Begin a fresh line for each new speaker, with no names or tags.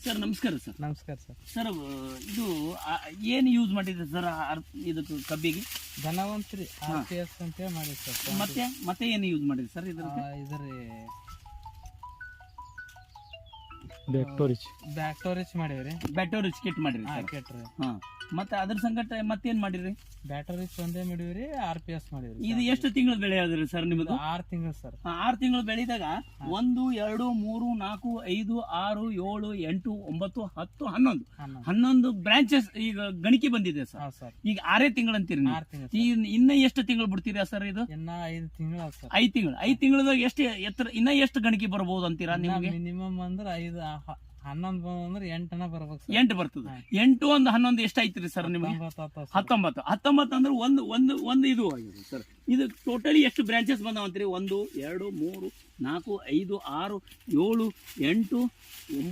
Sir ನಮಸ್ಕಾರ sir.
ನಮಸ್ಕಾರ sir.
Sir ಇದು ಏನು ಯೂಸ್ ಮಾಡಿದ್ರಿ ಸರ್ ಇದಕ್ಕೆ ಕಬ್ಬಿಗೆ?
ಧನವಂತ್ರಿ RPS ಅಂತ ಮಾಡಿ ಸರ್.
ಮತ್ತೆ ಏನು ಯೂಸ್ ಮಾಡಿದ್ರಿ ಸರ್ ಇದಕ್ಕೆ?
ಇದ್ರಿ ಬ್ಯಾಕ್ಟೋರಿಚ್ ಮಾಡಿವ್ರಿ.
ಬ್ಯಾಟೋರಿಚ್ ಕಿಟ್ ಮಾಡಿರಿ
ಕೆಟ್ರಿ.
ಮತ್ತೆ ಅದ್ರ ಸಂಗಟ ಮತ್ತೇನ್ ಮಾಡಿರಿ?
ಬ್ಯಾಟೋರಿಚ್ ಒಂದೇ ಮಾಡಿವ್ರಿ, RPS ಮಾಡಿವ್ರಿ.
ಇದು ಎಷ್ಟು ತಿಂಗಳ ಬೆಳೆ ಆದ್ರಿ ಸರ್ ನಿಮ್ಮದು?
6 ತಿಂಗಳು ಸರ್.
6 ತಿಂಗಳು ಬೆಳೆದಾಗ 1 2 3 4 5 6 7 8 9 10 11 ಬ್ರಾಂಚಸ್ ಈಗ ಗಣಿಕೆ ಬಂದಿದೆ ಸರ್. ಈಗ 6 ತಿಂಗಳು ಅಂತೀರಿ. ಇನ್ನ ಎಷ್ಟು ತಿಂಗಳು ಬಿಡ್ತೀರಾ ಸರ್ ಇದು?
ಇನ್ನ 5 ತಿಂಗಳು ಸರ್.
5 ತಿಂಗಳು. 5 ತಿಂಗಳದಾಗ ಎಷ್ಟು ಎತ್ತರ ಇನ್ನ ಎಷ್ಟು ಗಣಿಕೆ ಬರಬಹುದು ಅಂತೀರಾ ನಿಮಗೆ?
ಮಿನಿಮಮ್ ಅಂದ್ರೆ 11 ಅಂದ್ರೆ 8 ಬರ್ಬೇಕು.
8 ಬರ್ತದೆ. 8 1 11 ಎಷ್ಟು ಐತ್ರಿ ಸರ್ ನಿಮಗೆ? 19 ಅಂದ್ರೆ ಒಂದು ಇದು ಆಗಿದೆ ಸರ್. ಇದು ಟೋಟಲಿ ಎಷ್ಟು ಬ್ರಾಂಚಸ್ ಬಂದಾವಂತೀರಿ? 1 2 3 4 5 6 7 8 9